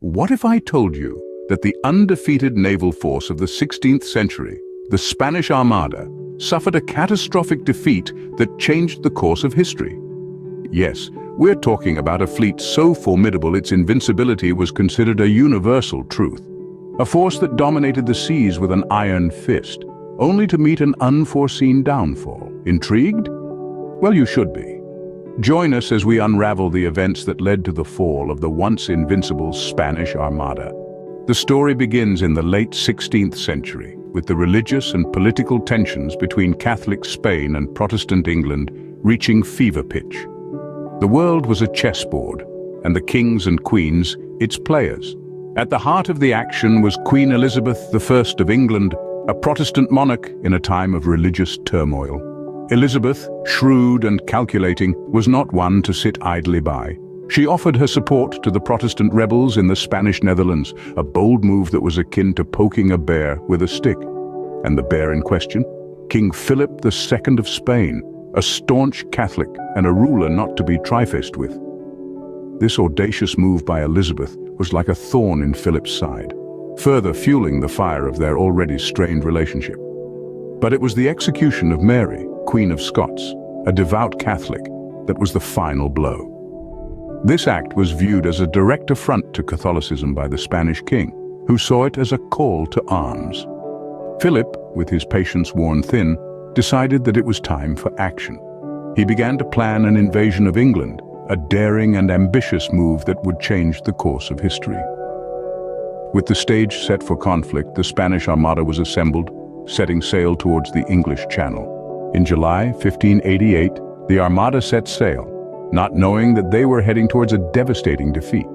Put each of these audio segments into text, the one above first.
What if I told you that the undefeated naval force of the 16th century, the Spanish Armada, suffered a catastrophic defeat that changed the course of history? Yes, we're talking about a fleet so formidable its invincibility was considered a universal truth. A force that dominated the seas with an iron fist, only to meet an unforeseen downfall. Intrigued? Well, you should be. Join us as we unravel the events that led to the fall of the once invincible Spanish Armada. The story begins in the late 16th century, with the religious and political tensions between Catholic Spain and Protestant England reaching fever pitch. The world was a chessboard, and the kings and queens its players. At the heart of the action was Queen Elizabeth I of England, a Protestant monarch in a time of religious turmoil. Elizabeth, shrewd and calculating, was not one to sit idly by. She offered her support to the Protestant rebels in the Spanish Netherlands, a bold move that was akin to poking a bear with a stick. And the bear in question? King Philip II of Spain, a staunch Catholic and a ruler not to be trifaced with. This audacious move by Elizabeth was like a thorn in Philip's side, further fueling the fire of their already strained relationship. But it was the execution of Mary, Queen of Scots, a devout Catholic, that was the final blow. This act was viewed as a direct affront to Catholicism by the Spanish king, who saw it as a call to arms. Philip, with his patience worn thin, decided that it was time for action. He began to plan an invasion of England, a daring and ambitious move that would change the course of history. With the stage set for conflict, the Spanish Armada was assembled, setting sail towards the English Channel. In July 1588, the Armada set sail, not knowing that they were heading towards a devastating defeat.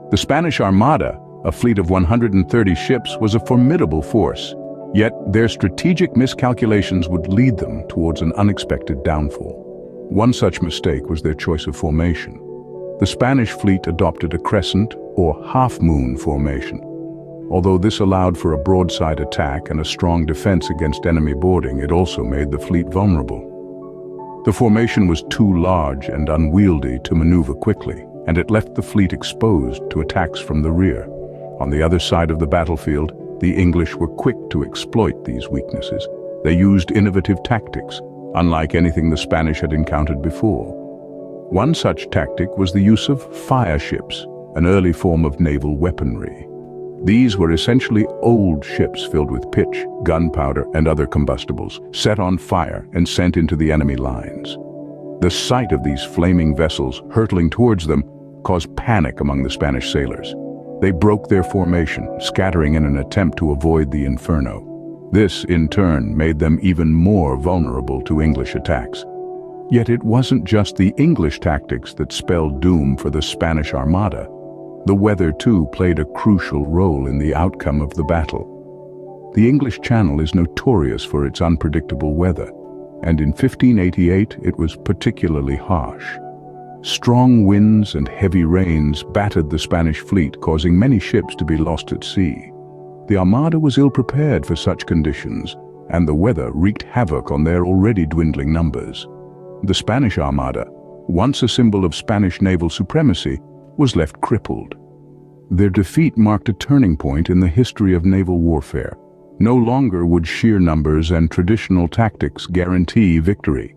The Spanish Armada, a fleet of 130 ships, was a formidable force, yet their strategic miscalculations would lead them towards an unexpected downfall. One such mistake was their choice of formation. The Spanish fleet adopted a crescent or half-moon formation. Although this allowed for a broadside attack and a strong defense against enemy boarding, it also made the fleet vulnerable. The formation was too large and unwieldy to maneuver quickly, and it left the fleet exposed to attacks from the rear. On the other side of the battlefield, the English were quick to exploit these weaknesses. They used innovative tactics, unlike anything the Spanish had encountered before. One such tactic was the use of fire ships, an early form of naval weaponry. These were essentially old ships filled with pitch, gunpowder, and other combustibles, set on fire and sent into the enemy lines. The sight of these flaming vessels hurtling towards them caused panic among the Spanish sailors. They broke their formation, scattering in an attempt to avoid the inferno. This, in turn, made them even more vulnerable to English attacks. Yet it wasn't just the English tactics that spelled doom for the Spanish Armada. The weather, too, played a crucial role in the outcome of the battle. The English Channel is notorious for its unpredictable weather, and in 1588 it was particularly harsh. Strong winds and heavy rains battered the Spanish fleet, causing many ships to be lost at sea. The Armada was ill-prepared for such conditions, and the weather wreaked havoc on their already dwindling numbers. The Spanish Armada, once a symbol of Spanish naval supremacy, was left crippled. Their defeat marked a turning point in the history of naval warfare. No longer would sheer numbers and traditional tactics guarantee victory.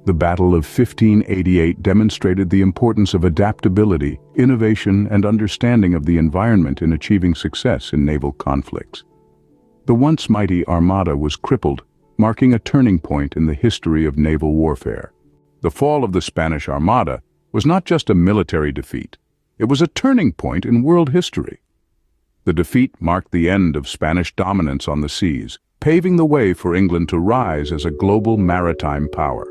The Battle of 1588 demonstrated the importance of adaptability, innovation, and understanding of the environment in achieving success in naval conflicts. The once mighty Armada was crippled, marking a turning point in the history of naval warfare. The fall of the Spanish Armada was not just a military defeat. It was a turning point in world history. The defeat marked the end of Spanish dominance on the seas, paving the way for England to rise as a global maritime power.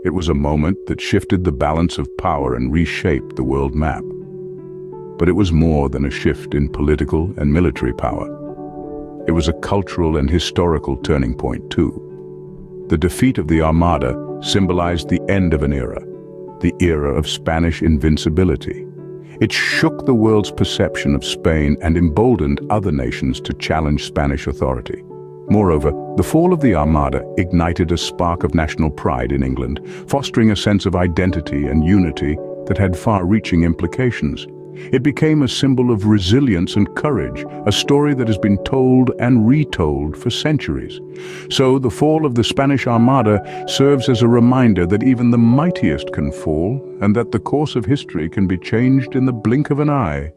It was a moment that shifted the balance of power and reshaped the world map. But it was more than a shift in political and military power. It was a cultural and historical turning point, too. The defeat of the Armada symbolized the end of an era, the era of Spanish invincibility. It shook the world's perception of Spain and emboldened other nations to challenge Spanish authority. Moreover, the fall of the Armada ignited a spark of national pride in England, fostering a sense of identity and unity that had far-reaching implications. It became a symbol of resilience and courage, a story that has been told and retold for centuries. So the fall of the Spanish Armada serves as a reminder that even the mightiest can fall, and that the course of history can be changed in the blink of an eye.